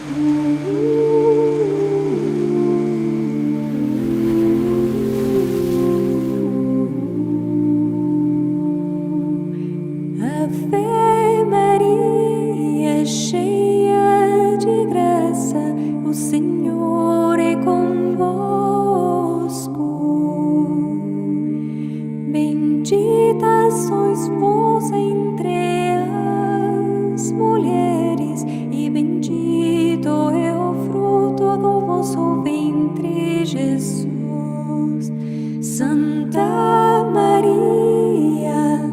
Ave Maria, cheia de graça, o Senhor é convosco. Bendita sois vós entre as mulheres, e bendito é o fruto do vosso ventre, Jesus. Santa Maria,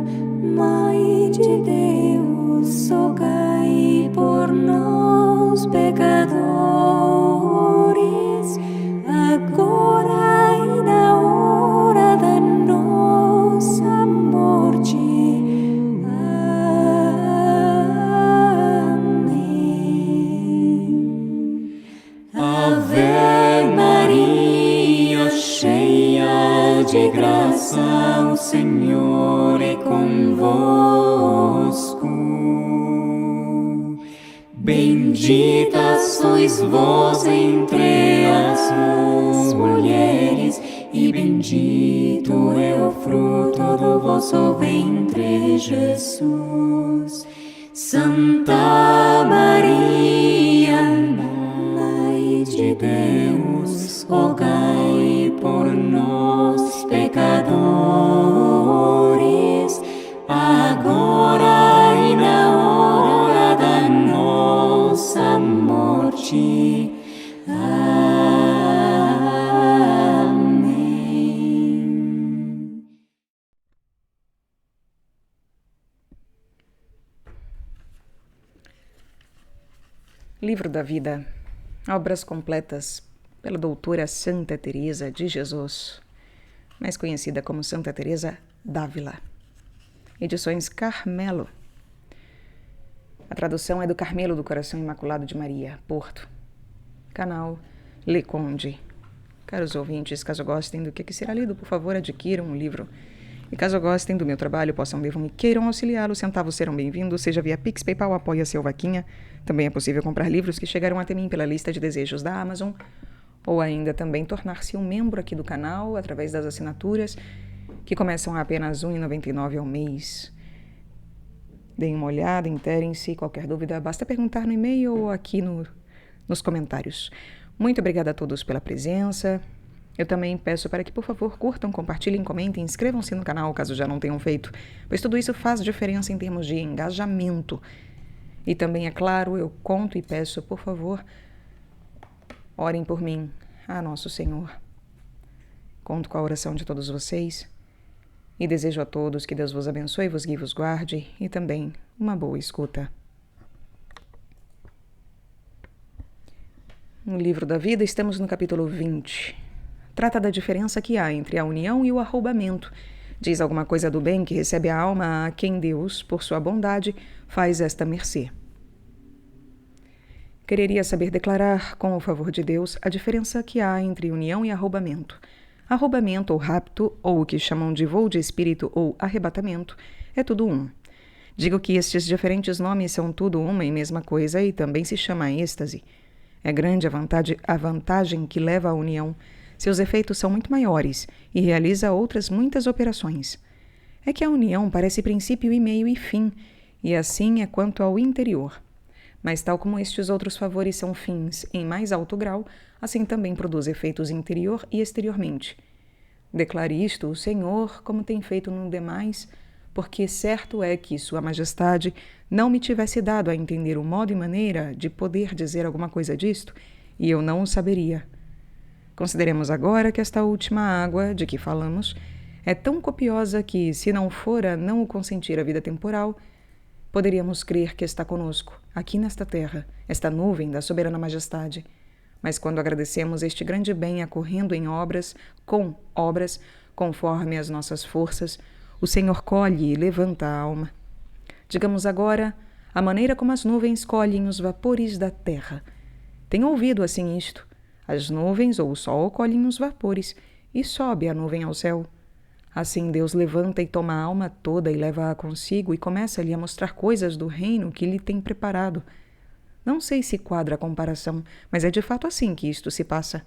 Mãe de Deus, rogai por nós, pecadores, agora e na hora da nossa morte. Amém. Ave Maria, cheia de graça, o Senhor é convosco. Bendita sois vós entre as mulheres, e bendito é o fruto do vosso ventre, Jesus. Santa Maria, Mãe de Deus, rogai por nós, pecadores, agora e na hora da nossa morte. Amém. Livro da Vida, obras completas pela doutora Santa Teresa de Jesus, mais conhecida como Santa Teresa d'Ávila. Edições Carmelo. A tradução é do Carmelo do Coração Imaculado de Maria, Porto. Canal Le Conde. Caros ouvintes, caso gostem do que será lido, por favor, adquiram um livro. E caso gostem do meu trabalho, possam, devam e queiram auxiliá-lo, centavos serão bem-vindos, seja via Pix, PayPal, Apoia-se ou Vaquinha. Também é possível comprar livros que chegaram até mim pela lista de desejos da Amazon, ou ainda também tornar-se um membro aqui do canal através das assinaturas, que começam a apenas R$ 1,99 ao mês. Deem uma olhada, interem-se, qualquer dúvida, basta perguntar no e-mail ou aqui nos comentários. Muito obrigada a todos pela presença. Eu também peço para que, por favor, curtam, compartilhem, comentem, inscrevam-se no canal, caso já não tenham feito, pois tudo isso faz diferença em termos de engajamento. E também, é claro, eu conto e peço, por favor, orem por mim, a Nosso Senhor. Conto com a oração de todos vocês e desejo a todos que Deus vos abençoe, vos guie, vos guarde e também uma boa escuta. No Livro da Vida, estamos no capítulo 20. Trata da diferença que há entre a união e o arroubamento. Diz alguma coisa do bem que recebe a alma a quem Deus, por sua bondade, faz esta mercê. Quereria saber declarar, com o favor de Deus, a diferença que há entre união e arroubamento. Arroubamento ou rapto, ou o que chamam de voo de espírito ou arrebatamento, é tudo um. Digo que estes diferentes nomes são tudo uma e mesma coisa e também se chama êxtase. É grande a vantagem que leva à união. Seus efeitos são muito maiores e realiza outras muitas operações. É que a união parece princípio e meio e fim, e assim é quanto ao interior. Mas tal como estes outros favores são fins em mais alto grau, assim também produz efeitos interior e exteriormente. Declare isto o Senhor, como tem feito no demais, porque certo é que Sua Majestade não me tivesse dado a entender o modo e maneira de poder dizer alguma coisa disto, e eu não o saberia. Consideremos agora que esta última água, de que falamos, é tão copiosa que, se não fora não o consentir a vida temporal, poderíamos crer que está conosco, aqui nesta terra, esta nuvem da soberana majestade. Mas quando agradecemos este grande bem acorrendo em obras, conforme as nossas forças, o Senhor colhe e levanta a alma. Digamos agora a maneira como as nuvens colhem os vapores da terra. Tenho ouvido assim isto. As nuvens ou o sol colhem os vapores, e sobe a nuvem ao céu. Assim Deus levanta e toma a alma toda e leva-a consigo e começa-lhe a mostrar coisas do reino que lhe tem preparado. Não sei se quadra a comparação, mas é de fato assim que isto se passa.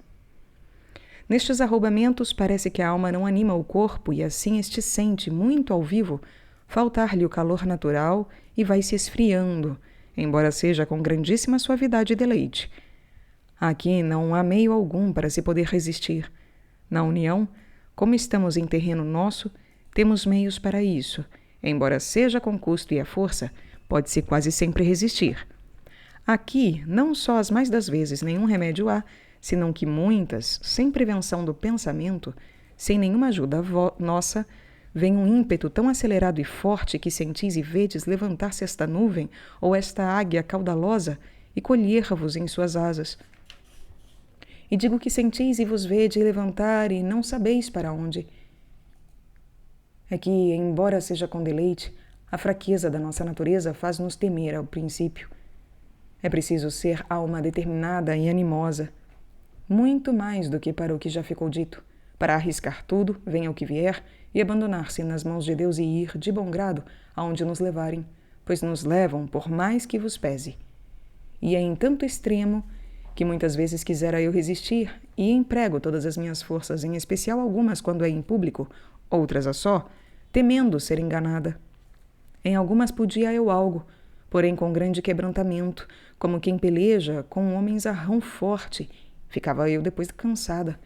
Nestes arroubamentos, parece que a alma não anima o corpo e assim este sente, muito ao vivo, faltar-lhe o calor natural e vai se esfriando, embora seja com grandíssima suavidade e deleite. Aqui não há meio algum para se poder resistir. Na união, como estamos em terreno nosso, temos meios para isso. Embora seja com custo e à força, pode-se quase sempre resistir. Aqui, não só as mais das vezes nenhum remédio há, senão que muitas, sem prevenção do pensamento, sem nenhuma ajuda nossa, vem um ímpeto tão acelerado e forte que sentis e vedes levantar-se esta nuvem ou esta águia caudalosa e colher-vos em suas asas. E digo que sentis e vos vede levantar e não sabeis para onde. É que, embora seja com deleite, a fraqueza da nossa natureza faz-nos temer ao princípio. É preciso ser alma determinada e animosa, muito mais do que para o que já ficou dito, para arriscar tudo, venha o que vier, e abandonar-se nas mãos de Deus e ir, de bom grado, aonde nos levarem, pois nos levam por mais que vos pese. E é em tanto extremo que muitas vezes quisera eu resistir, e emprego todas as minhas forças, em especial algumas quando é em público, outras a só, temendo ser enganada. Em algumas podia eu algo, porém com grande quebrantamento, como quem peleja com um homem zarrão forte, ficava eu depois cansada.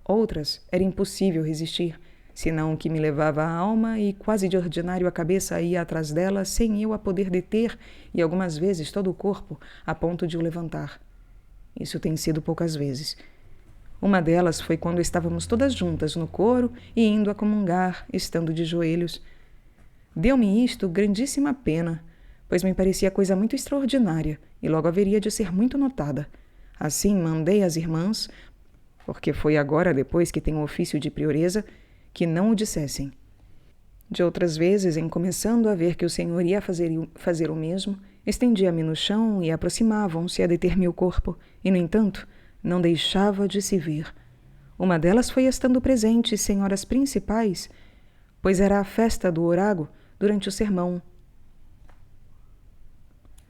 Outras era impossível resistir, senão que me levava a alma e quase de ordinário a cabeça ia atrás dela sem eu a poder deter e algumas vezes todo o corpo a ponto de o levantar. Isso tem sido poucas vezes. Uma delas foi quando estávamos todas juntas no coro e indo a comungar, estando de joelhos. Deu-me isto grandíssima pena, pois me parecia coisa muito extraordinária e logo haveria de ser muito notada. Assim mandei às irmãs, porque foi agora, depois que tenho o ofício de prioresa, que não o dissessem. De outras vezes, em começando a ver que o Senhor ia fazer o mesmo, estendia-me no chão e aproximavam-se a deter-me o corpo, e, no entanto, não deixava de se ver. Uma delas foi estando presentes senhoras principais, pois era a festa do orago durante o sermão.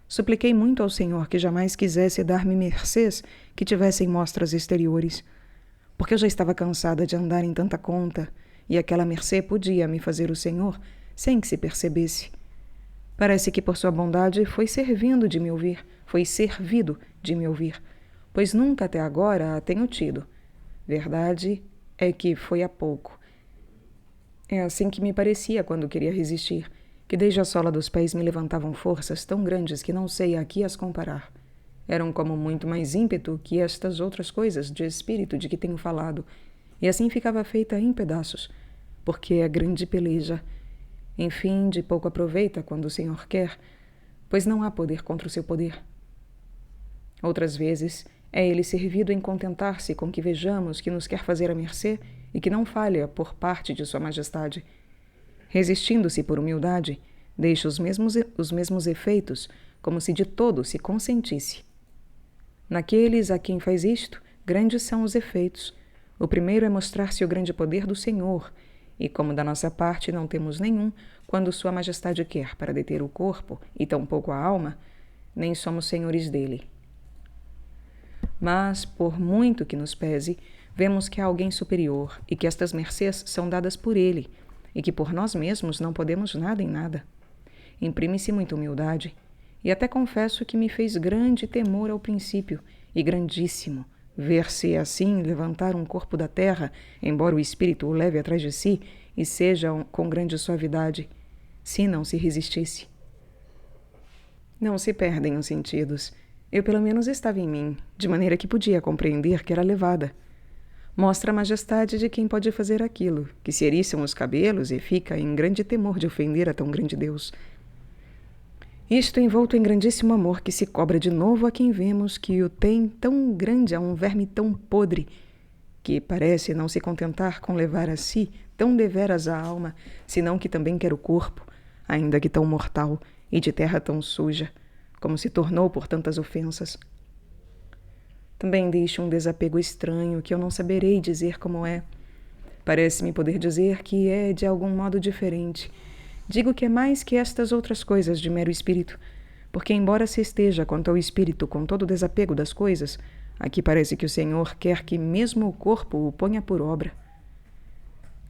Supliquei muito ao Senhor que jamais quisesse dar-me mercês que tivessem mostras exteriores, porque eu já estava cansada de andar em tanta conta, e aquela mercê podia me fazer o Senhor sem que se percebesse. Parece que por sua bondade foi servindo de me ouvir, foi servido de me ouvir, pois nunca até agora a tenho tido. Verdade é que foi há pouco. É assim que me parecia quando queria resistir, que desde a sola dos pés me levantavam forças tão grandes que não sei a que as comparar. Eram como muito mais ímpeto que estas outras coisas de espírito de que tenho falado, e assim ficava feita em pedaços, porque é grande peleja. Enfim, de pouco aproveita quando o Senhor quer, pois não há poder contra o seu poder. Outras vezes, é ele servido em contentar-se com que vejamos que nos quer fazer a mercê e que não falha por parte de Sua Majestade. Resistindo-se por humildade, deixa os mesmos efeitos, como se de todo se consentisse. Naqueles a quem faz isto, grandes são os efeitos. O primeiro é mostrar-se o grande poder do Senhor, e como da nossa parte não temos nenhum, quando Sua Majestade quer para deter o corpo, e tampouco a alma, nem somos senhores dele. Mas, por muito que nos pese, vemos que há alguém superior, e que estas mercês são dadas por ele, e que por nós mesmos não podemos nada em nada. Imprime-se muita humildade, e até confesso que me fez grande temor ao princípio, e grandíssimo, ver-se assim levantar um corpo da terra, embora o espírito o leve atrás de si, e seja com grande suavidade, se não se resistisse. Não se perdem os sentidos. Eu pelo menos estava em mim, de maneira que podia compreender que era levada. Mostra a majestade de quem pode fazer aquilo, que se eriçam os cabelos e fica em grande temor de ofender a tão grande Deus. Isto envolto em grandíssimo amor que se cobra de novo a quem vemos que o tem tão grande a um verme tão podre, que parece não se contentar com levar a si tão deveras a alma, senão que também quer o corpo, ainda que tão mortal e de terra tão suja, como se tornou por tantas ofensas. Também deixo um desapego estranho que eu não saberei dizer como é. Parece-me poder dizer que é de algum modo diferente. Digo que é mais que estas outras coisas de mero espírito, porque embora se esteja quanto ao espírito com todo o desapego das coisas, aqui parece que o Senhor quer que mesmo o corpo o ponha por obra.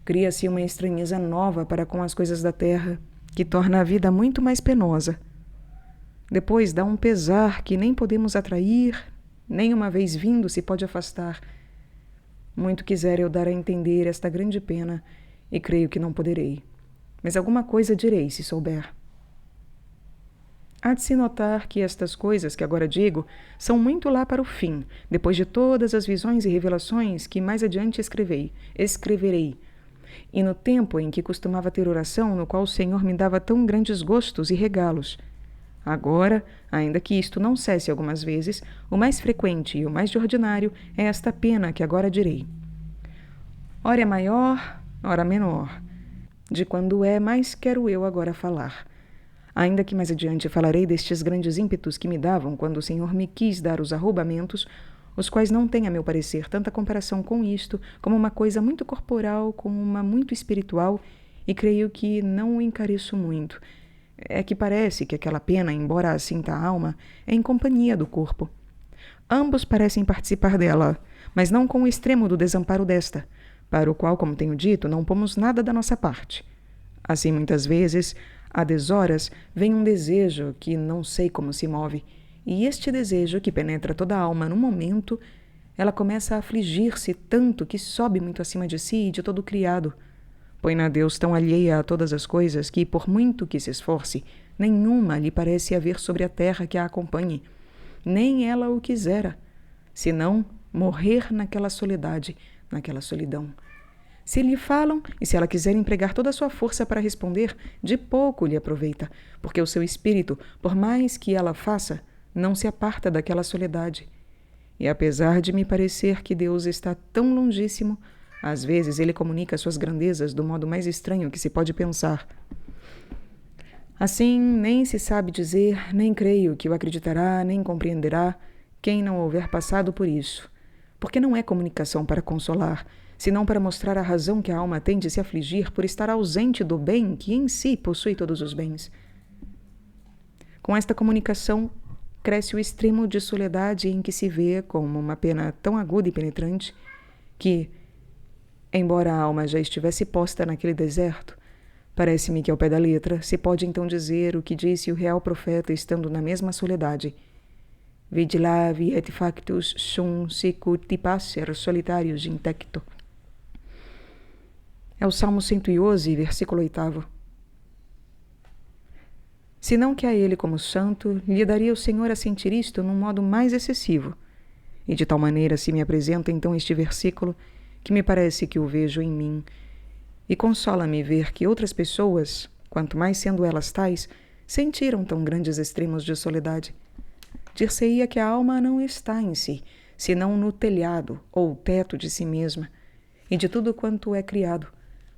Cria-se uma estranheza nova para com as coisas da terra, que torna a vida muito mais penosa. Depois dá um pesar que nem podemos atrair, nem uma vez vindo se pode afastar. Muito quisera eu dar a entender esta grande pena, e creio que não poderei. Mas alguma coisa direi, se souber. Há de se notar que estas coisas que agora digo são muito lá para o fim, depois de todas as visões e revelações que mais adiante escreverei. E no tempo em que costumava ter oração, no qual o Senhor me dava tão grandes gostos e regalos. Agora, ainda que isto não cesse algumas vezes, o mais frequente e o mais de ordinário é esta pena que agora direi. Ora é maior, ora menor. De quando é, mais quero eu agora falar. Ainda que mais adiante falarei destes grandes ímpetos que me davam quando o Senhor me quis dar os arroubamentos, os quais não têm, a meu parecer, tanta comparação com isto, como uma coisa muito corporal com uma muito espiritual, e creio que não o encareço muito. É que parece que aquela pena, embora assinta a alma, é em companhia do corpo. Ambos parecem participar dela, mas não com o extremo do desamparo desta, para o qual, como tenho dito, não pomos nada da nossa parte. Assim, muitas vezes, a deshoras, vem um desejo que não sei como se move, e este desejo, que penetra toda a alma num momento, ela começa a afligir-se tanto que sobe muito acima de si e de todo o criado. Põe a Deus tão alheia a todas as coisas que, por muito que se esforce, nenhuma lhe parece haver sobre a terra que a acompanhe. Nem ela o quisera, senão morrer naquela soledade, naquela solidão. Se lhe falam, e se ela quiser empregar toda a sua força para responder, de pouco lhe aproveita, porque o seu espírito, por mais que ela faça, não se aparta daquela soledade. E apesar de me parecer que Deus está tão longíssimo, às vezes ele comunica suas grandezas do modo mais estranho que se pode pensar. Assim, nem se sabe dizer, nem creio que o acreditará, nem compreenderá quem não houver passado por isso. Porque não é comunicação para consolar, senão para mostrar a razão que a alma tem de se afligir por estar ausente do bem que em si possui todos os bens. Com esta comunicação, cresce o extremo de soledade em que se vê como uma pena tão aguda e penetrante que, embora a alma já estivesse posta naquele deserto, parece-me que ao pé da letra se pode então dizer o que disse o real profeta estando na mesma soledade. Vigilavi et factus sum sicut passer solitarius intecto. É o Salmo 111, versículo 8. Senão que a ele, como santo, lhe daria o Senhor a sentir isto num modo mais excessivo. E de tal maneira se me apresenta então este versículo, que me parece que o vejo em mim, e consola-me ver que outras pessoas, quanto mais sendo elas tais, sentiram tão grandes extremos de soledade. Dir-se-ia que a alma não está em si, senão no telhado ou teto de si mesma, e de tudo quanto é criado,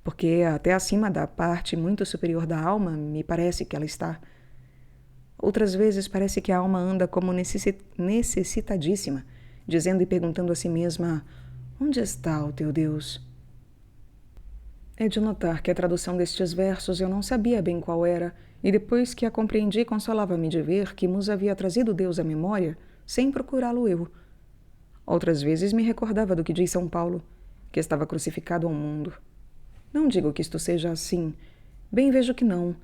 porque até acima da parte muito superior da alma me parece que ela está. Outras vezes parece que a alma anda como necessitadíssima, dizendo e perguntando a si mesma: onde está o teu Deus? É de notar que a tradução destes versos eu não sabia bem qual era, e depois que a compreendi, consolava-me de ver que nos havia trazido Deus à memória, sem procurá-lo eu. Outras vezes me recordava do que diz São Paulo, que estava crucificado ao mundo. Não digo que isto seja assim, bem vejo que não,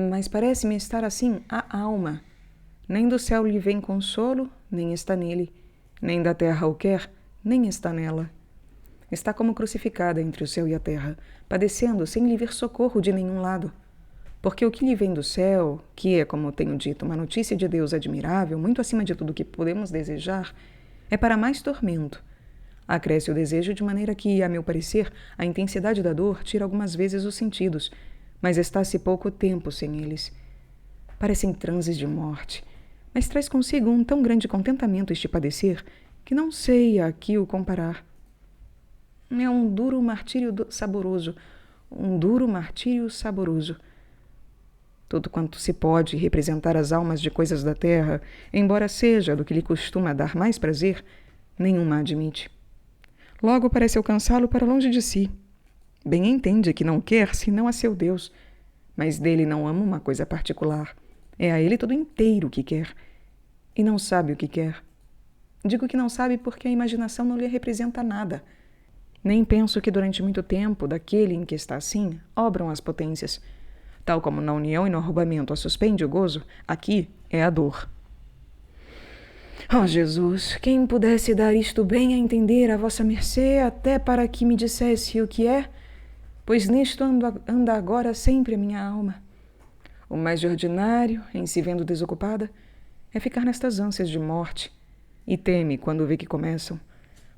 mas parece-me estar assim a alma. Nem do céu lhe vem consolo, nem está nele, nem da terra o quer, nem está nela. Está como crucificada entre o céu e a terra, padecendo sem lhe vir socorro de nenhum lado. Porque o que lhe vem do céu, que é, como tenho dito, uma notícia de Deus admirável, muito acima de tudo que podemos desejar, é para mais tormento. Acresce o desejo de maneira que, a meu parecer, a intensidade da dor tira algumas vezes os sentidos, mas está-se pouco tempo sem eles. Parecem transes de morte, mas traz consigo um tão grande contentamento este padecer que não sei a que o comparar. É um duro martírio saboroso, Tudo quanto se pode representar as almas de coisas da terra, embora seja do que lhe costuma dar mais prazer, nenhuma admite. Logo parece alcançá-lo para longe de si. Bem entende que não quer senão a seu Deus, mas dele não ama uma coisa particular. É a ele todo inteiro que quer, e não sabe o que quer. Digo que não sabe porque a imaginação não lhe representa nada. Nem penso que durante muito tempo, daquele em que está assim, obram as potências. Tal como na união e no arrombamento a suspende o gozo, aqui é a dor. Ó Jesus, quem pudesse dar isto bem a entender a vossa mercê, até para que me dissesse o que é, pois nisto anda agora sempre a minha alma. O mais de ordinário, em se vendo desocupada, é ficar nestas ânsias de morte, e teme quando vê que começam,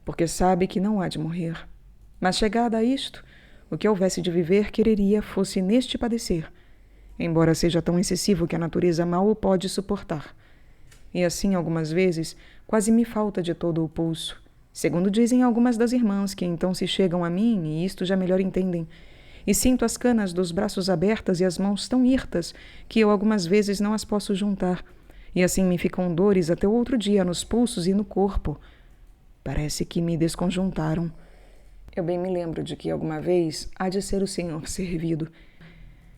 porque sabe que não há de morrer. Mas chegada a isto, o que houvesse de viver quereria fosse neste padecer, embora seja tão excessivo que a natureza mal o pode suportar. E assim, algumas vezes, quase me falta de todo o pulso, segundo dizem algumas das irmãs, que então se chegam a mim, e isto já melhor entendem, e sinto as canas dos braços abertas e as mãos tão hirtas que eu algumas vezes não as posso juntar, e assim me ficam dores até o outro dia nos pulsos e no corpo. Parece que me desconjuntaram. Eu bem me lembro de que alguma vez há de ser o Senhor servido.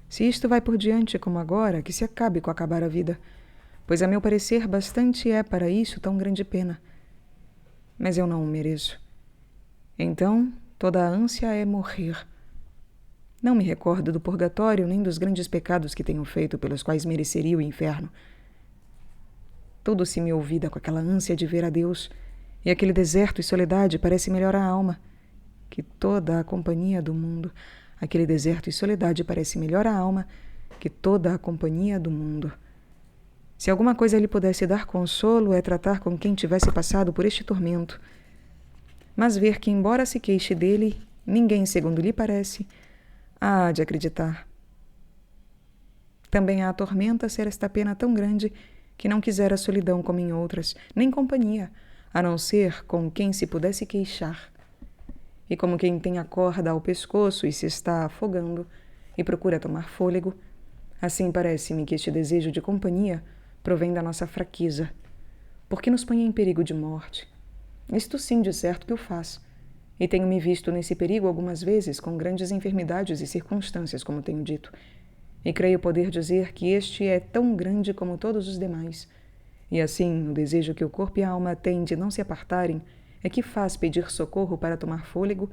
Se isto vai por diante como agora, que se acabe com acabar a vida, pois a meu parecer bastante é para isso tão grande pena. Mas eu não o mereço. Então, toda a ânsia é morrer. Não me recordo do purgatório nem dos grandes pecados que tenho feito pelos quais mereceria o inferno. Tudo se me ouvida com aquela ânsia de ver a Deus, e aquele deserto e soledade parece melhor à alma que toda a companhia do mundo. Aquele deserto e soledade parece melhor à alma que toda a companhia do mundo. Se alguma coisa lhe pudesse dar consolo, é tratar com quem tivesse passado por este tormento. Mas ver que, embora se queixe dele, ninguém, segundo lhe parece, há de acreditar. Também a tormenta ser esta pena tão grande que não quisera solidão como em outras, nem companhia, a não ser com quem se pudesse queixar. E como quem tem a corda ao pescoço e se está afogando e procura tomar fôlego, assim parece-me que este desejo de companhia provém da nossa fraqueza, porque nos põe em perigo de morte. Isto sim, de certo que o faz, e tenho-me visto nesse perigo algumas vezes com grandes enfermidades e circunstâncias, como tenho dito, e creio poder dizer que este é tão grande como todos os demais. E assim, o desejo que o corpo e a alma têm de não se apartarem é que faz pedir socorro para tomar fôlego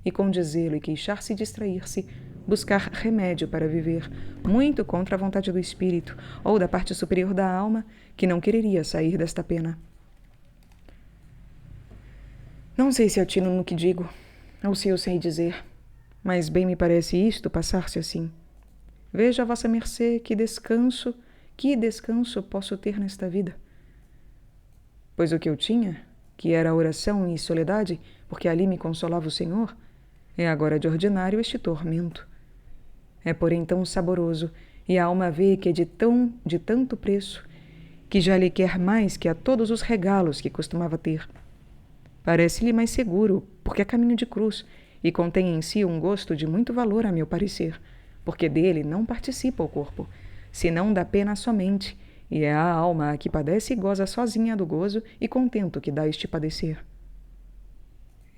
e, com dizê-lo e queixar-se e distrair-se, buscar remédio para viver, muito contra a vontade do espírito ou da parte superior da alma, que não quereria sair desta pena. Não sei se atino no que digo, ou se eu sei dizer, mas bem me parece isto passar-se assim. Veja a vossa mercê que descanso posso ter nesta vida. Pois o que eu tinha, que era a oração e soledade, porque ali me consolava o Senhor, é agora de ordinário este tormento. É porém tão saboroso, e a alma vê que é de tanto preço, que já lhe quer mais que a todos os regalos que costumava ter. Parece-lhe mais seguro, porque é caminho de cruz, e contém em si um gosto de muito valor, a meu parecer, porque dele não participa o corpo, senão da pena somente, e é a alma a que padece e goza sozinha do gozo e contento que dá este padecer.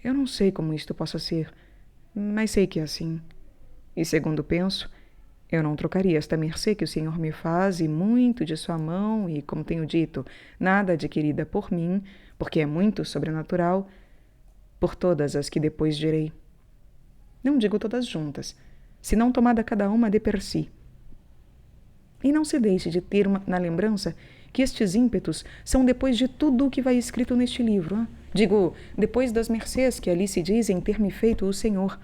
Eu não sei como isto possa ser, mas sei que é assim. E segundo penso, eu não trocaria esta mercê que o Senhor me faz e muito de sua mão e, como tenho dito, nada adquirida por mim, porque é muito sobrenatural, por todas as que depois direi. Não digo todas juntas, senão tomada cada uma de per si. E não se deixe de ter na lembrança que estes ímpetos são depois de tudo o que vai escrito neste livro. Hein? Digo, depois das mercês que ali se dizem ter-me feito o Senhor.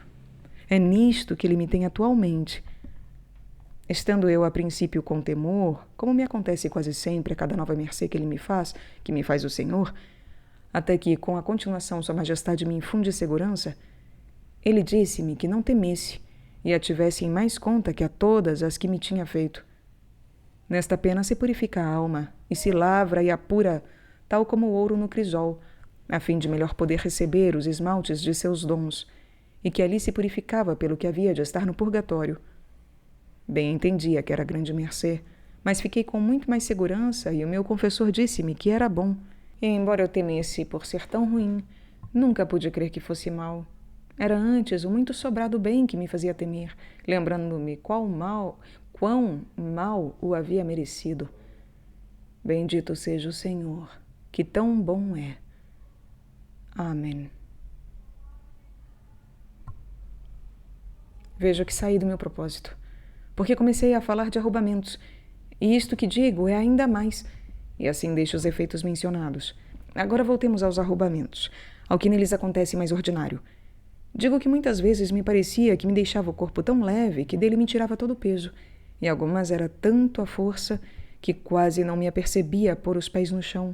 É nisto que ele me tem atualmente. Estando eu a princípio com temor, como me acontece quase sempre a cada nova mercê que ele me faz, que me faz o Senhor, até que com a continuação sua majestade me infunde segurança, ele disse-me que não temesse e a tivesse em mais conta que a todas as que me tinha feito. Nesta pena se purifica a alma e se lavra e apura, tal como o ouro no crisol, a fim de melhor poder receber os esmaltes de seus dons, e que ali se purificava pelo que havia de estar no purgatório. Bem entendia que era grande mercê, mas fiquei com muito mais segurança e o meu confessor disse-me que era bom, e embora eu temesse por ser tão ruim, nunca pude crer que fosse mal. Era antes o muito sobrado bem que me fazia temer, lembrando-me quão quão mal o havia merecido. Bendito seja o Senhor, que tão bom é. Amém. Vejo que saí do meu propósito, porque comecei a falar de arrombamentos, e isto que digo é ainda mais, e assim deixo os efeitos mencionados. Agora voltemos aos arrombamentos, ao que neles acontece mais ordinário. Digo que muitas vezes me parecia que me deixava o corpo tão leve que dele me tirava todo o peso, e algumas era tanto a força que quase não me apercebia pôr os pés no chão.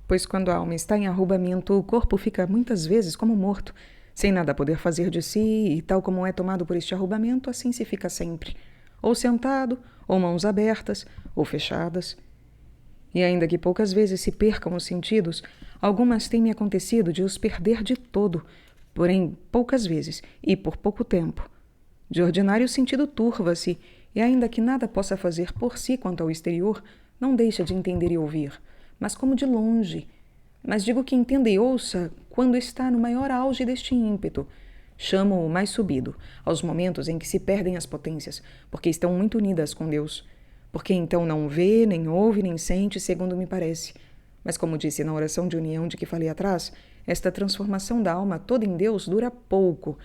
Pois quando a alma está em arrombamento, o corpo fica muitas vezes como morto, sem nada poder fazer de si, e tal como é tomado por este arrombamento, assim se fica sempre, ou sentado, ou mãos abertas, ou fechadas. E ainda que poucas vezes se percam os sentidos, algumas têm-me acontecido de os perder de todo, porém poucas vezes e por pouco tempo. De ordinário o sentido turva-se, e ainda que nada possa fazer por si quanto ao exterior, não deixa de entender e ouvir, mas como de longe. Mas digo que entenda e ouça quando está no maior auge deste ímpeto. Chamo-o mais subido, aos momentos em que se perdem as potências, porque estão muito unidas com Deus. Porque então não vê, nem ouve, nem sente, segundo me parece. Mas como disse na oração de união de que falei atrás, esta transformação da alma toda em Deus dura pouco.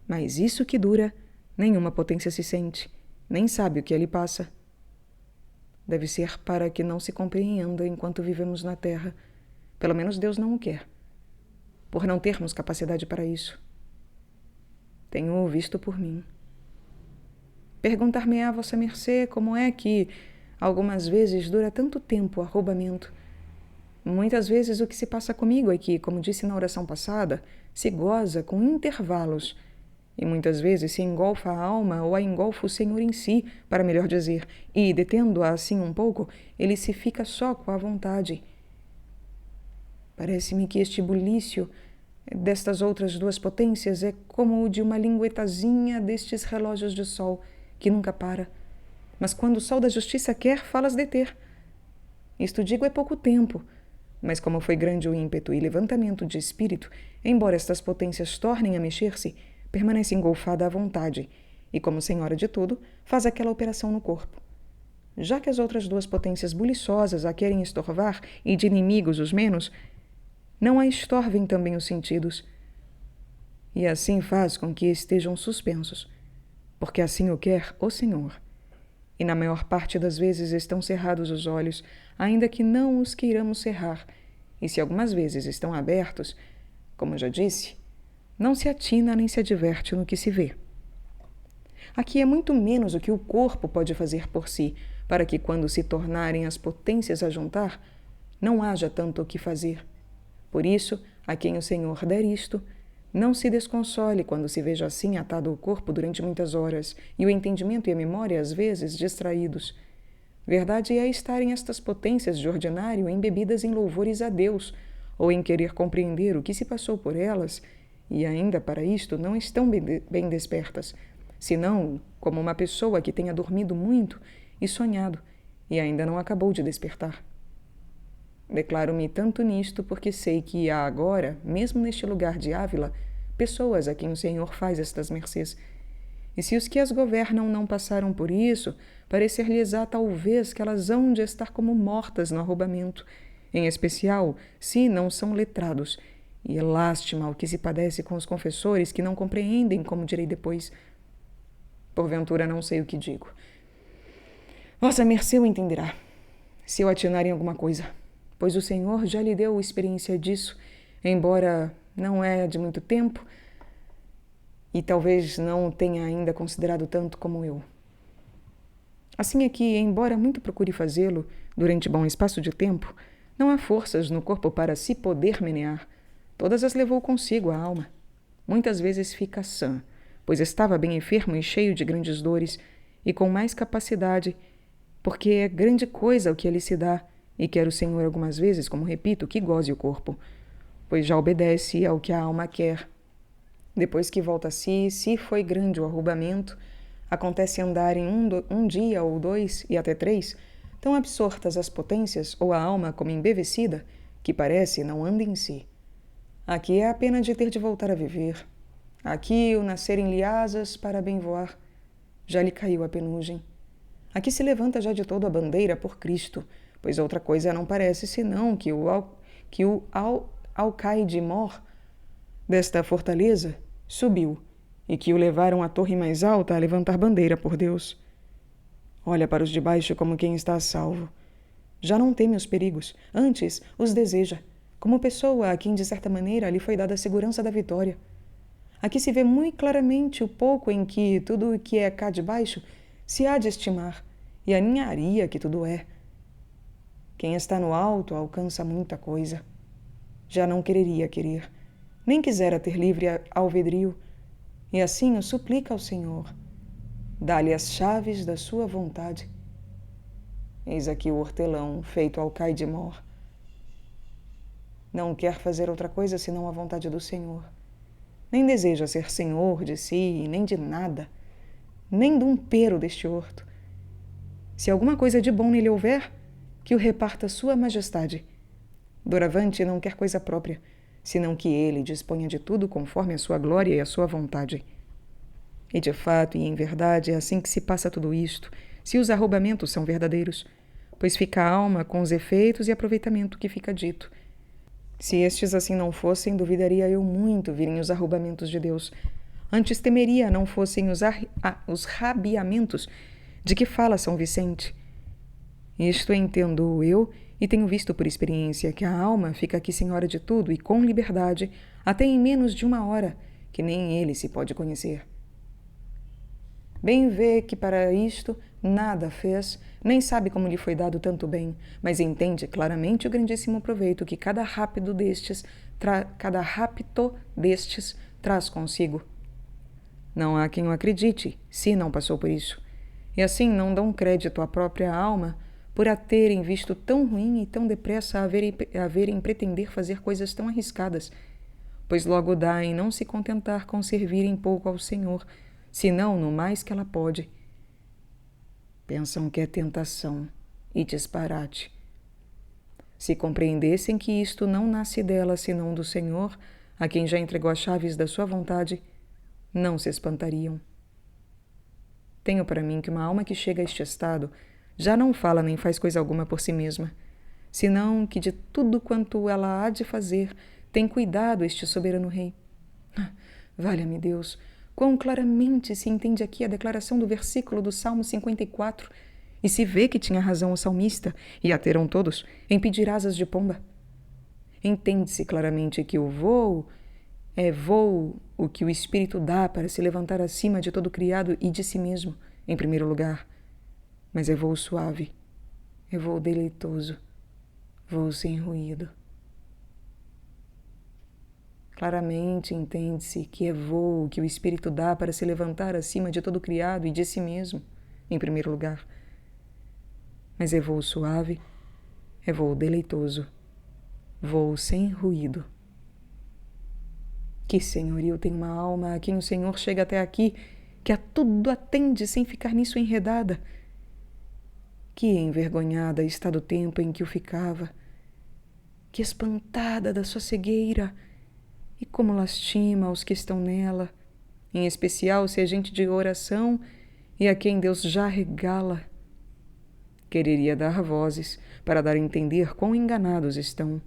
Mas isso que dura, nenhuma potência se sente, nem sabe o que ali passa. Deve ser para que não se compreenda enquanto vivemos na terra. Pelo menos Deus não o quer, por não termos capacidade para isso. Tenho-o visto por mim. Perguntar-me-á vossa mercê como é que, algumas vezes, dura tanto tempo o arrombamento. Muitas vezes o que se passa comigo é que, como disse na oração passada, se goza com intervalos, e muitas vezes se engolfa a alma ou a engolfa o Senhor em si, para melhor dizer, e, detendo-a assim um pouco, ele se fica só com a vontade. Parece-me que este bulício destas outras duas potências é como o de uma linguetazinha destes relógios de sol, que nunca para. Mas quando o sol da justiça quer, fala-as deter. Isto digo é pouco tempo, mas como foi grande o ímpeto e levantamento de espírito, embora estas potências tornem a mexer-se, permanece engolfada à vontade, e como senhora de tudo, faz aquela operação no corpo. Já que as outras duas potências buliçosas a querem estorvar, e de inimigos os menos, não a estorvem também os sentidos. E assim faz com que estejam suspensos, porque assim o quer o Senhor. E na maior parte das vezes estão cerrados os olhos, ainda que não os queiramos cerrar, e se algumas vezes estão abertos, como já disse, não se atina nem se adverte no que se vê. Aqui é muito menos o que o corpo pode fazer por si, para que quando se tornarem as potências a juntar, não haja tanto o que fazer. Por isso, a quem o Senhor der isto, não se desconsole quando se veja assim atado ao corpo durante muitas horas e o entendimento e a memória às vezes distraídos. Verdade é estarem estas potências de ordinário embebidas em louvores a Deus ou em querer compreender o que se passou por elas e ainda para isto não estão bem despertas, senão como uma pessoa que tenha dormido muito e sonhado e ainda não acabou de despertar. Declaro-me tanto nisto porque sei que há agora, mesmo neste lugar de Ávila, pessoas a quem o Senhor faz estas mercês. E se os que as governam não passaram por isso, parecer-lhes-á talvez que elas hão de estar como mortas no arrombamento, em especial se não são letrados. E é lástima o que se padece com os confessores que não compreendem, como direi depois. Porventura não sei o que digo. Vossa mercê o entenderá, se eu atinar em alguma coisa, pois o Senhor já lhe deu experiência disso, embora não é de muito tempo, e talvez não o tenha ainda considerado tanto como eu. Assim é que, embora muito procure fazê-lo durante bom espaço de tempo, não há forças no corpo para se poder menear. Todas as levou consigo a alma. Muitas vezes fica sã, pois estava bem enfermo e cheio de grandes dores, e com mais capacidade, porque é grande coisa o que ele se dá, e quer o Senhor algumas vezes, como repito, que goze o corpo, pois já obedece ao que a alma quer. Depois que volta a si, se foi grande o arrombamento, acontece andar em um dia ou dois e até 3, tão absortas as potências ou a alma como embevecida, que parece não anda em si. Aqui é a pena de ter de voltar a viver. Aqui o nascerem-lhe asas para bem voar. Já lhe caiu a penugem. Aqui se levanta já de todo a bandeira por Cristo, pois outra coisa não parece senão que o alcaide-mor desta fortaleza subiu e que o levaram à torre mais alta a levantar bandeira por Deus. Olha para os de baixo como quem está a salvo. Já não teme os perigos, antes os deseja, como pessoa a quem de certa maneira lhe foi dada a segurança da vitória. Aqui se vê muito claramente o pouco em que tudo o que é cá de baixo se há de estimar, e a ninharia que tudo é. Quem está no alto alcança muita coisa. Já não quereria querer, nem quisera ter livre alvedrio, e assim o suplica ao Senhor. Dá-lhe as chaves da sua vontade. Eis aqui o hortelão feito alcaide-mor. Não quer fazer outra coisa senão a vontade do Senhor. Nem deseja ser senhor de si, nem de nada, nem de um pero deste horto. Se alguma coisa de bom nele houver, que o reparta sua majestade. Doravante não quer coisa própria, senão que ele disponha de tudo conforme a sua glória e a sua vontade. E de fato e em verdade é assim que se passa tudo isto, se os arroubamentos são verdadeiros, pois fica a alma com os efeitos e aproveitamento que fica dito. Se estes assim não fossem, duvidaria eu muito virem os arroubamentos de Deus. Antes temeria não fossem os rabiamentos de que fala São Vicente. Isto entendo eu e tenho visto por experiência que a alma fica aqui senhora de tudo e com liberdade, até em menos de 1 hora, que nem ele se pode conhecer. Bem vê que para isto nada fez, nem sabe como lhe foi dado tanto bem, mas entende claramente o grandíssimo proveito que cada rapto destes traz consigo. Não há quem o acredite, se não passou por isso. E assim não dão crédito à própria alma por a terem visto tão ruim e tão depressa a verem pretender fazer coisas tão arriscadas, pois logo dá em não se contentar com servir em pouco ao Senhor, senão no mais que ela pode. Pensam que é tentação e disparate. Se compreendessem que isto não nasce dela senão do Senhor, a quem já entregou as chaves da sua vontade, não se espantariam. Tenho para mim que uma alma que chega a este estado já não fala nem faz coisa alguma por si mesma, senão que de tudo quanto ela há de fazer tem cuidado este soberano rei. Valha-me Deus, quão claramente se entende aqui a declaração do versículo do Salmo 54, e se vê que tinha razão o salmista, e a terão todos, em pedir asas de pomba. Entende-se claramente que o voo é voo o que o Espírito dá para se levantar acima de todo criado e de si mesmo, em primeiro lugar. Mas é voo suave, é voo deleitoso, voo sem ruído. Claramente entende-se que é voo que o Espírito dá para se levantar acima de todo criado e de si mesmo, em primeiro lugar. Mas é voo suave, é voo deleitoso, voo sem ruído. Que senhorio tem uma alma a quem o Senhor chega até aqui, que a tudo atende sem ficar nisso enredada. Que envergonhada está do tempo em que o ficava, que espantada da sua cegueira, e como lastima os que estão nela, em especial se é gente de oração e a quem Deus já regala. Quereria dar vozes para dar a entender quão enganados estão,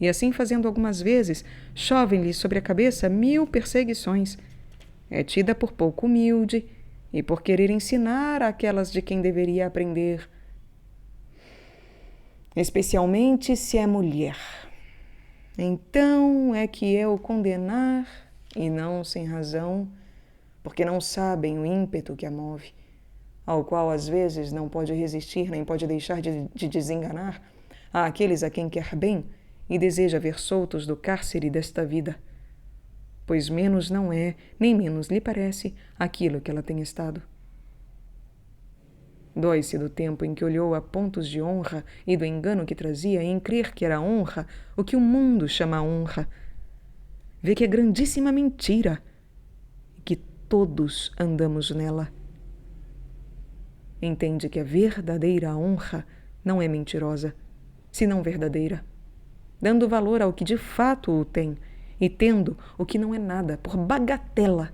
e assim fazendo algumas vezes, chovem-lhes sobre a cabeça 1000 perseguições. É tida por pouco humilde e por querer ensinar àquelas de quem deveria aprender, especialmente se é mulher. Então é que é o condenar, e não sem razão, porque não sabem o ímpeto que a move, ao qual às vezes não pode resistir nem pode deixar de desenganar àqueles a quem quer bem e deseja ver soltos do cárcere desta vida, pois menos não é, nem menos lhe parece aquilo que ela tem estado. Dói-se do tempo em que olhou a pontos de honra e do engano que trazia em crer que era honra o que o mundo chama honra. Vê que é grandíssima mentira e que todos andamos nela. Entende que a verdadeira honra não é mentirosa, senão verdadeira, dando valor ao que de fato o tem e tendo o que não é nada por bagatela,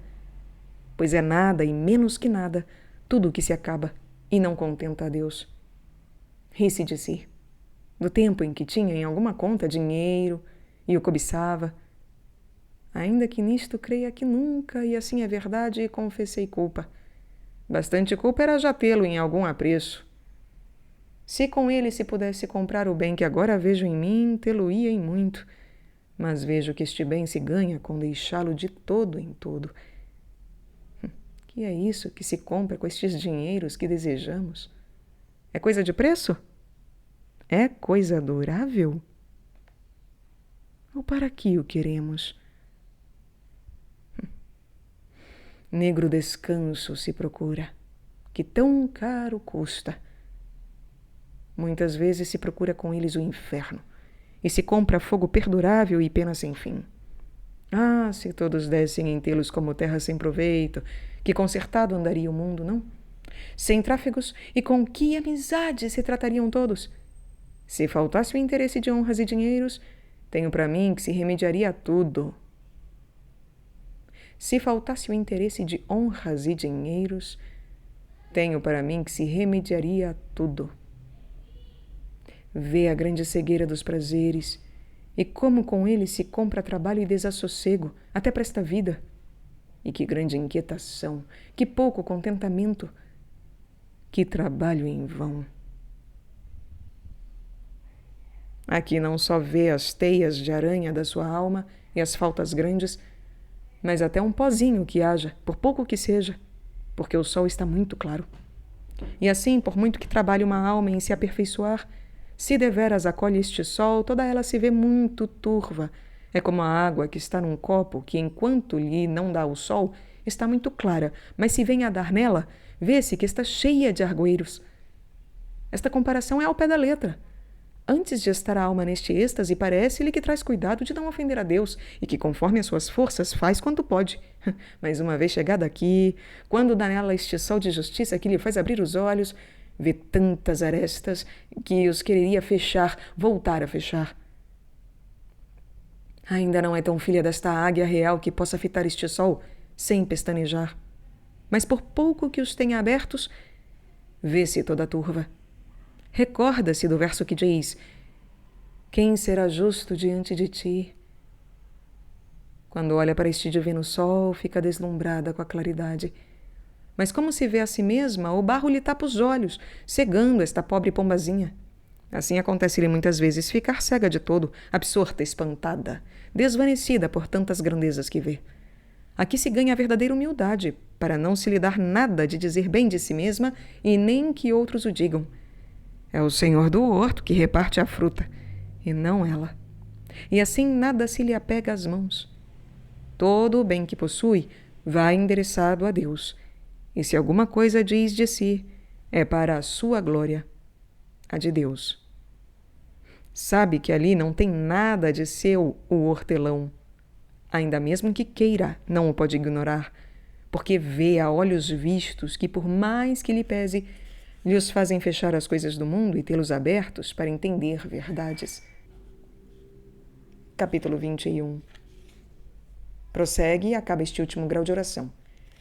pois é nada e menos que nada tudo o que se acaba e não contenta a Deus. Ri-se de si, do tempo em que tinha em alguma conta dinheiro e o cobiçava. Ainda que nisto creia que nunca, e assim é verdade, confessei culpa. Bastante culpa era já tê-lo em algum apreço. Se com ele se pudesse comprar o bem que agora vejo em mim, tê-lo-ia em muito. Mas vejo que este bem se ganha com deixá-lo de todo em todo. Que é isso que se compra com estes dinheiros que desejamos? É coisa de preço? É coisa adorável? Ou para que o queremos? Negro descanso se procura, que tão caro custa. Muitas vezes se procura com eles o inferno, e se compra fogo perdurável e pena sem fim. Ah, se todos dessem em tê-los como terra sem proveito, que consertado andaria o mundo, não? Sem tráfegos, e com que amizade se tratariam todos? Se faltasse o interesse de honras e dinheiros, tenho para mim que se remediaria a tudo. Se faltasse o interesse de honras e dinheiros, tenho para mim que se remediaria a tudo. Vê a grande cegueira dos prazeres, e como com ele se compra trabalho e desassossego, até para esta vida. E que grande inquietação, que pouco contentamento, que trabalho em vão. Aqui não só vê as teias de aranha da sua alma e as faltas grandes, mas até um pozinho que haja, por pouco que seja, porque o sol está muito claro. E assim, por muito que trabalhe uma alma em se aperfeiçoar, se deveras acolhe este sol, toda ela se vê muito turva. É como a água que está num copo, que enquanto lhe não dá o sol, está muito clara, mas se vem a dar nela, vê-se que está cheia de argoeiros. Esta comparação é ao pé da letra. Antes de estar a alma neste êxtase, parece-lhe que traz cuidado de não ofender a Deus e que, conforme as suas forças, faz quanto pode. Mas uma vez chegada aqui, quando dá nela este sol de justiça que lhe faz abrir os olhos, vê tantas arestas que os quereria fechar, voltar a fechar. Ainda não é tão filha desta águia real que possa fitar este sol sem pestanejar. Mas por pouco que os tenha abertos, vê-se toda turva. Recorda-se do verso que diz: quem será justo diante de ti? Quando olha para este divino sol, fica deslumbrada com a claridade. Mas como se vê a si mesma, o barro lhe tapa os olhos, cegando esta pobre pombazinha. Assim acontece-lhe muitas vezes ficar cega de todo, absorta, espantada, desvanecida por tantas grandezas que vê. Aqui se ganha a verdadeira humildade, para não se lhe dar nada de dizer bem de si mesma e nem que outros o digam. É o Senhor do horto que reparte a fruta, e não ela. E assim nada se lhe apega às mãos. Todo o bem que possui vai endereçado a Deus, e se alguma coisa diz de si, é para a sua glória, a de Deus. Sabe que ali não tem nada de seu o hortelão. Ainda mesmo que queira, não o pode ignorar, porque vê a olhos vistos que, por mais que lhe pese, lhe os fazem fechar as coisas do mundo e tê-los abertos para entender verdades. Capítulo 21. Prossegue e acaba este último grau de oração.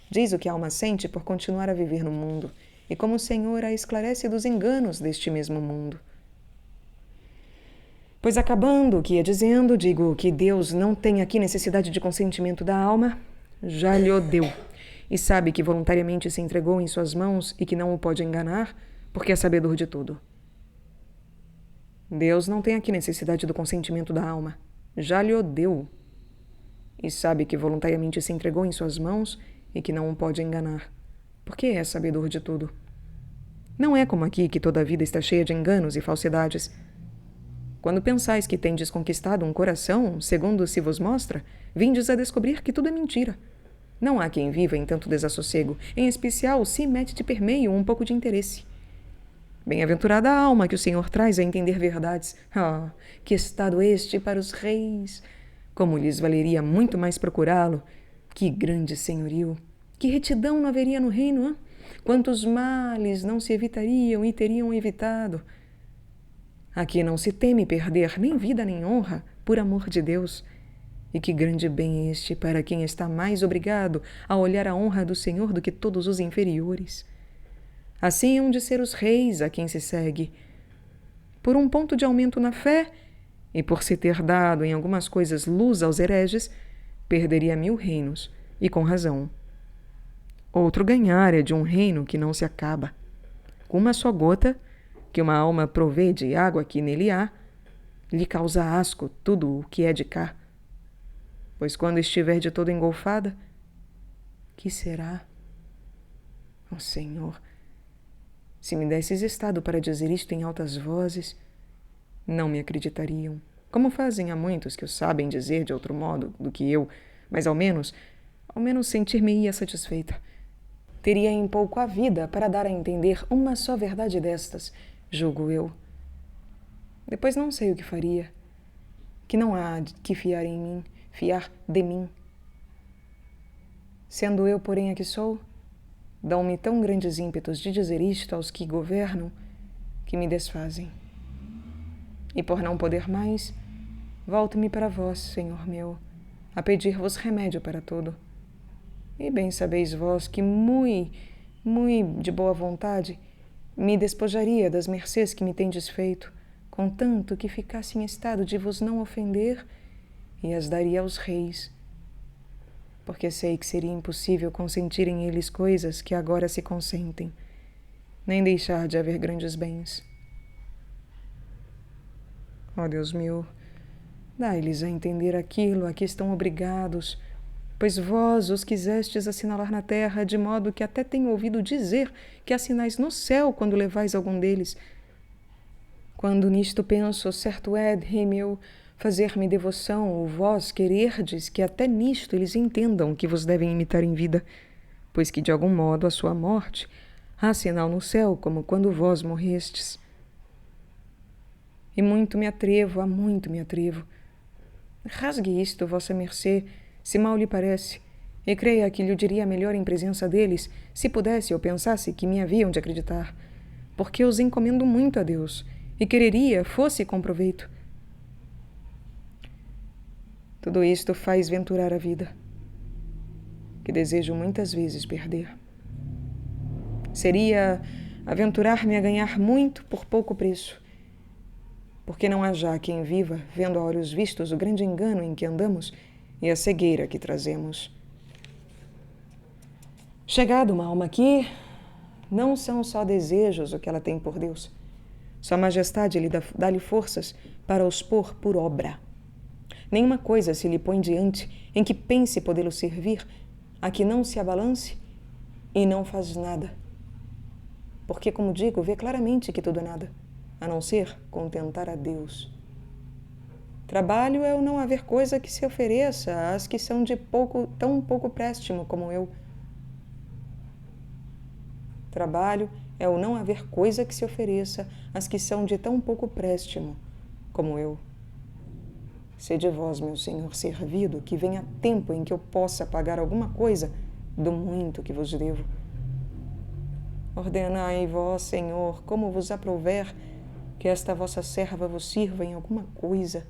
Diz o que a alma sente por continuar a viver no mundo, e como o Senhor a esclarece dos enganos deste mesmo mundo. Pois acabando o que ia dizendo, digo que Deus não tem aqui necessidade de consentimento da alma, já lhe o deu, e sabe que voluntariamente se entregou em suas mãos e que não o pode enganar, porque é sabedor de tudo. Deus não tem aqui necessidade do consentimento da alma, já lhe o deu, e sabe que voluntariamente se entregou em suas mãos e que não o pode enganar, porque é sabedor de tudo. Não é como aqui que toda a vida está cheia de enganos e falsidades. Quando pensais que tendes conquistado um coração, segundo se vos mostra, vindes a descobrir que tudo é mentira. Não há quem viva em tanto desassossego, em especial se mete de permeio um pouco de interesse. Bem-aventurada a alma que o Senhor traz a entender verdades. Ah, que estado este para os reis! Como lhes valeria muito mais procurá-lo! Que grande senhorio! Que retidão não haveria no reino, hein? Quantos males não se evitariam e teriam evitado! Aqui não se teme perder nem vida nem honra, por amor de Deus. E que grande bem este para quem está mais obrigado a olhar a honra do Senhor do que todos os inferiores. Assim hão de ser os reis a quem se segue. Por um ponto de aumento na fé, e por se ter dado em algumas coisas luz aos hereges, perderia 1000 reinos, e com razão. Outro ganhar é de um reino que não se acaba. Com uma só gota, que uma alma provê de água que nele há, lhe causa asco tudo o que é de cá. Pois quando estiver de todo engolfada, que será? Ó Senhor, se me desses estado para dizer isto em altas vozes, não me acreditariam, como fazem a muitos que o sabem dizer de outro modo do que eu, mas ao menos sentir-me-ia satisfeita. Teria em pouco a vida para dar a entender uma só verdade destas, julgo eu. Depois não sei o que faria, que não há que fiar em mim, fiar de mim. Sendo eu, porém, a que sou, dão-me tão grandes ímpetos de dizer isto aos que governam, que me desfazem. E por não poder mais, volto-me para vós, Senhor meu, a pedir-vos remédio para tudo. E bem sabeis vós que mui de boa vontade me despojaria das mercês que me tendes feito, contanto que ficasse em estado de vos não ofender, e as daria aos reis, porque sei que seria impossível consentir em eles coisas que agora se consentem, nem deixar de haver grandes bens. Ó Deus meu, dai-lhes a entender aquilo a que estão obrigados, pois vós os quisestes assinalar na terra, de modo que até tenho ouvido dizer que assinais no céu quando levais algum deles. Quando nisto penso, certo é, rei meu, fazer-me devoção, ou vós quererdes que até nisto eles entendam que vos devem imitar em vida, pois que de algum modo a sua morte há sinal no céu, como quando vós morrestes. E muito me atrevo, muito me atrevo. Rasgue isto, vossa mercê, se mal lhe parece, e creia que lhe diria melhor em presença deles, se pudesse ou pensasse que me haviam de acreditar, porque os encomendo muito a Deus, e quereria fosse com proveito. Tudo isto faz venturar a vida, que desejo muitas vezes perder. Seria aventurar-me a ganhar muito por pouco preço, porque não há já quem viva, vendo a olhos vistos o grande engano em que andamos e a cegueira que trazemos. Chegada uma alma aqui, não são só desejos o que ela tem por Deus. Sua Majestade lhe dá-lhe forças para os pôr por obra. Nenhuma coisa se lhe põe diante em que pense podê-lo servir, a que não se abalance e não faz nada. Porque, como digo, vê claramente que tudo é nada, a não ser contentar a Deus. Trabalho é o não haver coisa que se ofereça às que são de tão pouco préstimo como eu. Trabalho é o não haver coisa que se ofereça às que são de tão pouco préstimo como eu. Sede vós, meu Senhor, servido, que venha tempo em que eu possa pagar alguma coisa do muito que vos devo. Ordenai vós, Senhor, como vos aprouver, que esta vossa serva vos sirva em alguma coisa.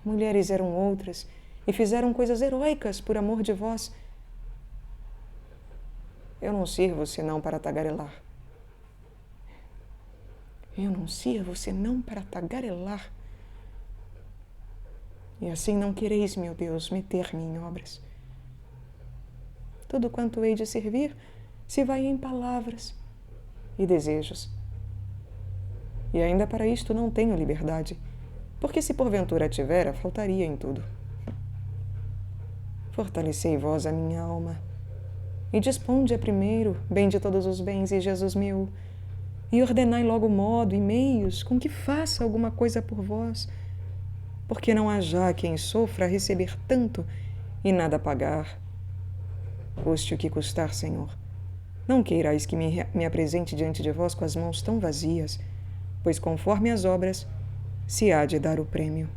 Mulheres eram outras e fizeram coisas heróicas por amor de vós. Eu não sirvo senão para tagarelar. Eu não sirvo senão para tagarelar. E assim não quereis, meu Deus, meter-me em obras. Tudo quanto hei de servir se vai em palavras e desejos. E ainda para isto não tenho liberdade, porque se porventura tivera, faltaria em tudo. Fortalecei vós a minha alma, e disponde-a primeiro, bem de todos os bens, e Jesus meu, e ordenai logo modo e meios com que faça alguma coisa por vós, porque não há já quem sofra a receber tanto e nada pagar. Custe o que custar, Senhor. Não queirais que me apresente diante de vós com as mãos tão vazias, pois conforme as obras se há de dar o prêmio.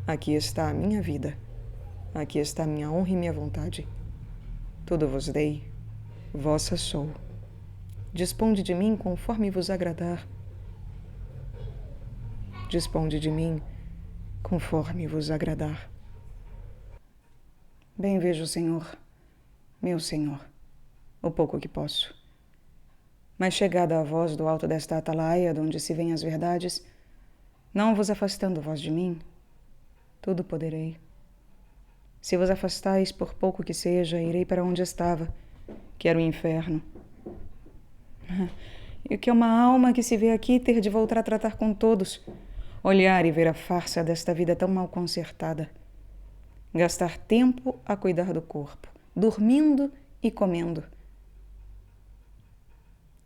Aqui está a minha vida, aqui está minha honra e minha vontade. Tudo vos dei, vossa sou. Disponde de mim conforme vos agradar. Disponde de mim conforme vos agradar. Bem vejo, Senhor, meu Senhor, o pouco que posso. Mas chegada a voz do alto desta atalaia, de onde se vêm as verdades, não vos afastando vós de mim, tudo poderei. Se vos afastais, por pouco que seja, irei para onde estava, que era o inferno. E o que é uma alma que se vê aqui ter de voltar a tratar com todos, olhar e ver a farsa desta vida tão mal consertada. Gastar tempo a cuidar do corpo, dormindo e comendo.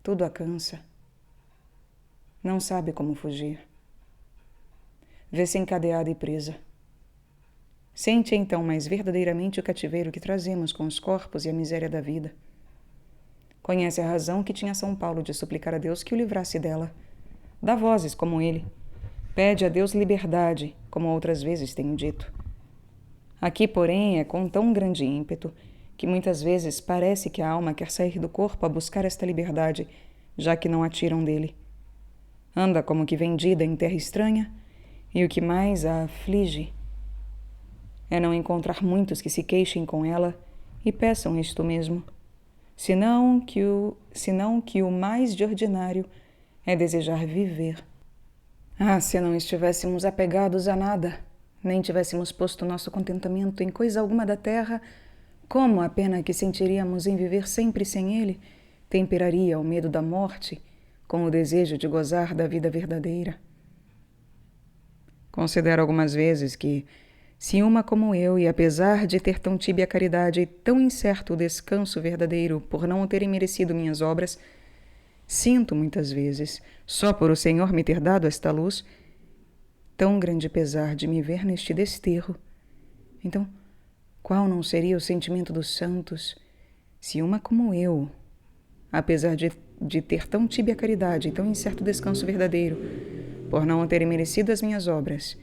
Tudo a cansa. Não sabe como fugir. Vê-se encadeada e presa. Sente então mais verdadeiramente o cativeiro que trazemos com os corpos e a miséria da vida. Conhece a razão que tinha São Paulo de suplicar a Deus que o livrasse dela. Dá vozes como ele. Pede a Deus liberdade, como outras vezes tenho dito. Aqui, porém, é com tão grande ímpeto que muitas vezes parece que a alma quer sair do corpo a buscar esta liberdade, já que não a tiram dele. Anda como que vendida em terra estranha, e o que mais a aflige é não encontrar muitos que se queixem com ela e peçam isto mesmo, senão que o mais de ordinário é desejar viver. Ah, se não estivéssemos apegados a nada, nem tivéssemos posto nosso contentamento em coisa alguma da terra, como a pena que sentiríamos em viver sempre sem ele temperaria o medo da morte com o desejo de gozar da vida verdadeira. Considero algumas vezes que, se uma como eu, e apesar de ter tão tíbia caridade e tão incerto o descanso verdadeiro por não terem merecido minhas obras, sinto muitas vezes, só por o Senhor me ter dado esta luz, tão grande pesar de me ver neste desterro. Então, qual não seria o sentimento dos santos, se uma como eu, apesar de ter tão tíbia caridade e tão incerto descanso verdadeiro, por não terem merecido as minhas obras,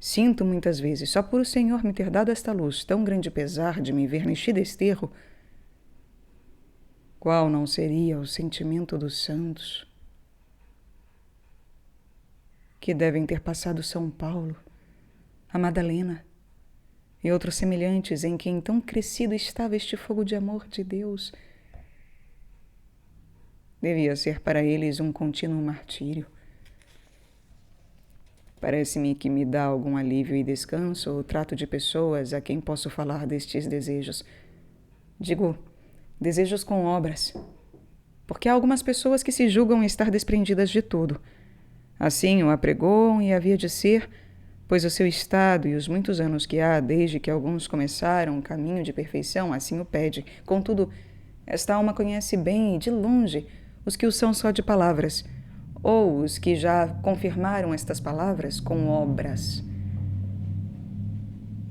sinto muitas vezes, só por o Senhor me ter dado esta luz, tão grande pesar de me ver neste desterro, qual não seria o sentimento dos santos que devem ter passado São Paulo, a Madalena e outros semelhantes em quem tão crescido estava este fogo de amor de Deus? Devia ser para eles um contínuo martírio. Parece-me que me dá algum alívio e descanso o trato de pessoas a quem posso falar destes desejos. Digo, desejos com obras, porque há algumas pessoas que se julgam estar desprendidas de tudo. Assim o apregoam e havia de ser, pois o seu estado e os muitos anos que há desde que alguns começaram o caminho de perfeição assim o pede. Contudo, esta alma conhece bem e de longe os que o são só de palavras, ou os que já confirmaram estas palavras com obras.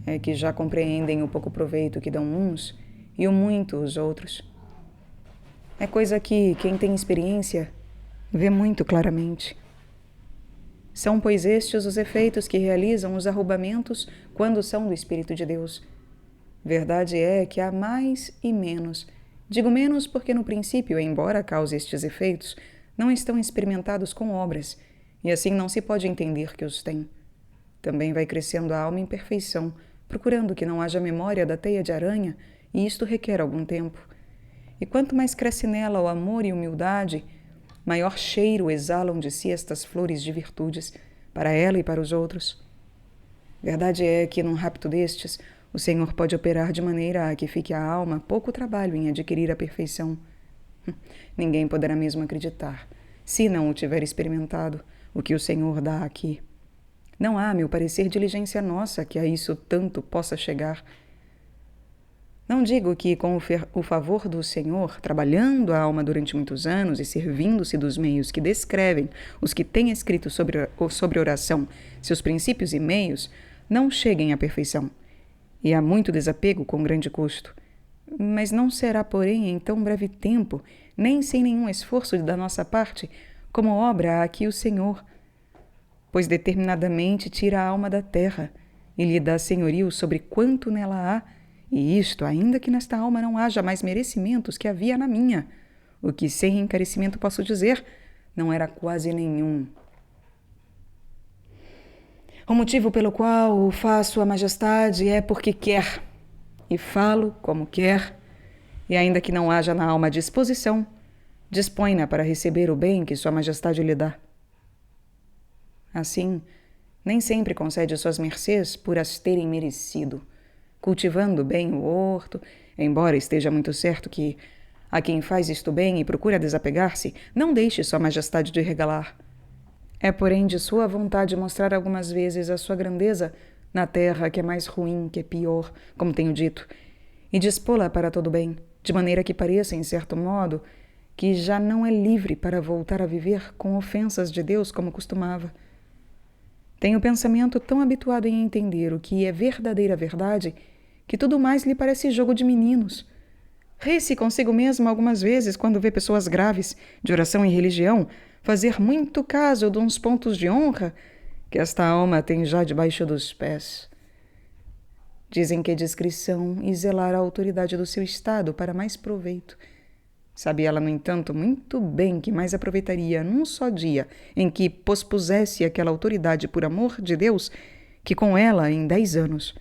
É que já compreendem o pouco proveito que dão uns e o muito os outros. É coisa que quem tem experiência vê muito claramente. São, pois, estes os efeitos que realizam os arroubamentos quando são do Espírito de Deus. Verdade é que há mais e menos. Digo menos porque no princípio, embora cause estes efeitos, não estão experimentados com obras, e assim não se pode entender que os tem. Também vai crescendo a alma em perfeição, procurando que não haja memória da teia de aranha, e isto requer algum tempo. E quanto mais cresce nela o amor e humildade, maior cheiro exalam de si estas flores de virtudes, para ela e para os outros. Verdade é que, num rapto destes, o Senhor pode operar de maneira a que fique a alma pouco trabalho em adquirir a perfeição. Ninguém poderá mesmo acreditar, se não o tiver experimentado, o que o Senhor dá aqui. Não há, a meu parecer, diligência nossa que a isso tanto possa chegar. Não digo que, com o favor do Senhor, trabalhando a alma durante muitos anos e servindo-se dos meios que descrevem os que têm escrito sobre oração, seus princípios e meios, não cheguem à perfeição. E há muito desapego com grande custo. Mas não será, porém, em tão breve tempo, nem sem nenhum esforço da nossa parte, como obra aqui o Senhor, pois determinadamente tira a alma da terra e lhe dá senhorio sobre quanto nela há, e isto ainda que nesta alma não haja mais merecimentos que havia na minha, o que sem encarecimento posso dizer, não era quase nenhum. O motivo pelo qual o faço a majestade é porque quer, e falo como quer, E ainda que não haja na alma disposição, dispõe-na para receber o bem que Sua Majestade lhe dá. Assim, nem sempre concede suas mercês por as terem merecido, cultivando bem o horto, embora esteja muito certo que, a quem faz isto bem e procura desapegar-se, não deixe Sua Majestade de regalar. É, porém, de sua vontade mostrar algumas vezes a sua grandeza na terra que é mais ruim, que é pior, como tenho dito, e dispô-la para todo bem, de maneira que pareça, em certo modo, que já não é livre para voltar a viver com ofensas de Deus como costumava. Tenho o pensamento tão habituado em entender o que é verdadeira verdade que tudo mais lhe parece jogo de meninos. Ri-se consigo mesmo algumas vezes quando vê pessoas graves, de oração e religião, fazer muito caso de uns pontos de honra que esta alma tem já debaixo dos pés. Dizem que é discrição e zelar a autoridade do seu estado para mais proveito. Sabe ela, no entanto, muito bem que mais aproveitaria num só dia em que pospusesse aquela autoridade por amor de Deus que com ela em 10 anos.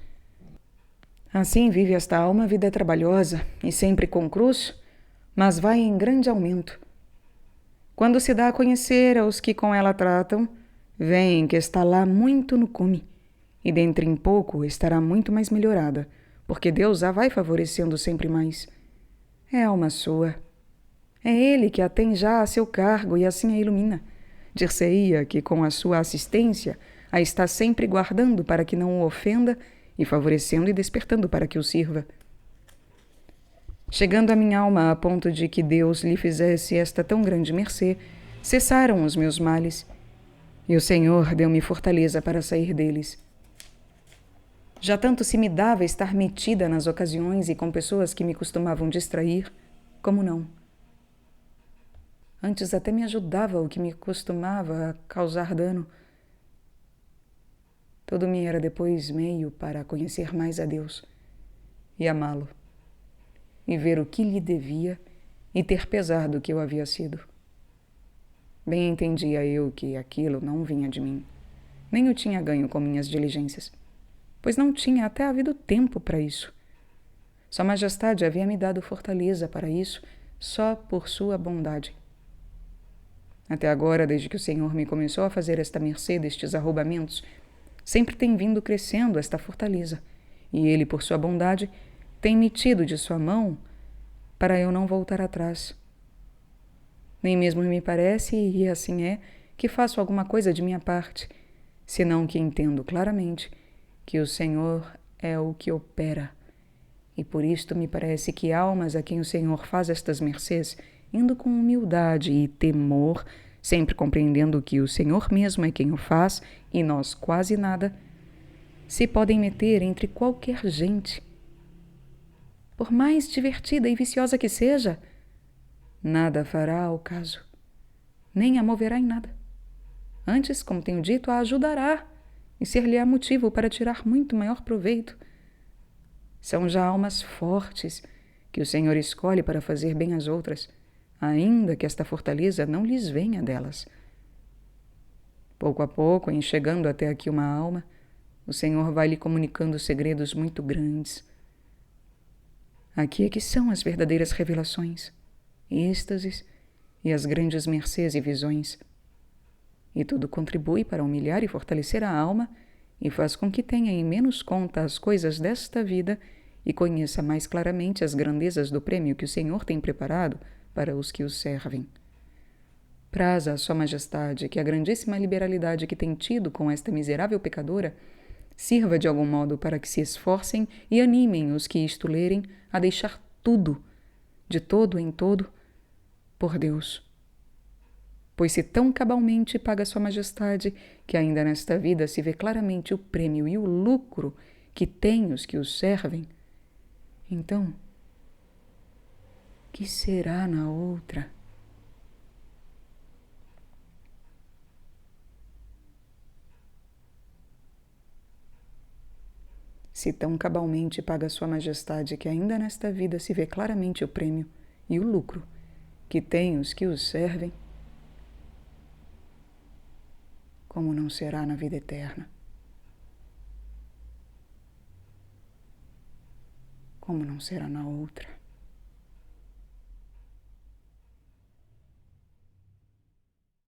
Assim vive esta alma vida trabalhosa e sempre com cruz, mas vai em grande aumento. Quando se dá a conhecer aos que com ela tratam, veem que está lá muito no cume, e dentro em pouco estará muito mais melhorada, porque Deus a vai favorecendo sempre mais. É alma sua. É Ele que a tem já a seu cargo e assim a ilumina. Dir-se-ia que com a sua assistência a está sempre guardando para que não o ofenda e favorecendo e despertando para que o sirva. Chegando a minha alma a ponto de que Deus lhe fizesse esta tão grande mercê, cessaram os meus males, e o Senhor deu-me fortaleza para sair deles. Já tanto se me dava estar metida nas ocasiões e com pessoas que me costumavam distrair, como não. Antes até me ajudava o que me costumava a causar dano. Tudo me era depois meio para conhecer mais a Deus e amá-lo, e ver o que lhe devia e ter pesar do que eu havia sido. Bem entendia eu que aquilo não vinha de mim, nem o tinha ganho com minhas diligências, pois não tinha até havido tempo para isso. Sua Majestade havia me dado fortaleza para isso só por sua bondade. Até agora, desde que o Senhor me começou a fazer esta mercê destes arroubamentos, sempre tem vindo crescendo esta fortaleza, e Ele, por sua bondade, tem me tido de sua mão para eu não voltar atrás. Nem mesmo me parece, e assim é, que faço alguma coisa de minha parte, senão que entendo claramente que o Senhor é o que opera. E por isto me parece que almas a quem o Senhor faz estas mercês, indo com humildade e temor, sempre compreendendo que o Senhor mesmo é quem o faz e nós quase nada, se podem meter entre qualquer gente. Por mais divertida e viciosa que seja, nada fará ao caso, nem a moverá em nada. Antes, como tenho dito, a ajudará e ser-lhe-á motivo para tirar muito maior proveito. São já almas fortes que o Senhor escolhe para fazer bem às outras, ainda que esta fortaleza não lhes venha delas. Pouco a pouco, em chegando até aqui uma alma, o Senhor vai lhe comunicando segredos muito grandes. Aqui é que são as verdadeiras revelações, êxtases e as grandes mercês e visões. E tudo contribui para humilhar e fortalecer a alma e faz com que tenha em menos conta as coisas desta vida e conheça mais claramente as grandezas do prêmio que o Senhor tem preparado para os que o servem. Praza a Sua Majestade que a grandíssima liberalidade que tem tido com esta miserável pecadora sirva de algum modo para que se esforcem e animem os que isto lerem a deixar tudo, de todo em todo, por Deus. Pois se tão cabalmente paga Sua Majestade que ainda nesta vida se vê claramente o prêmio e o lucro que têm os que os servem, então, que será na outra? Se tão cabalmente paga Sua Majestade que ainda nesta vida se vê claramente o prêmio e o lucro que têm os que os servem, como não será na vida eterna? Como não será na outra?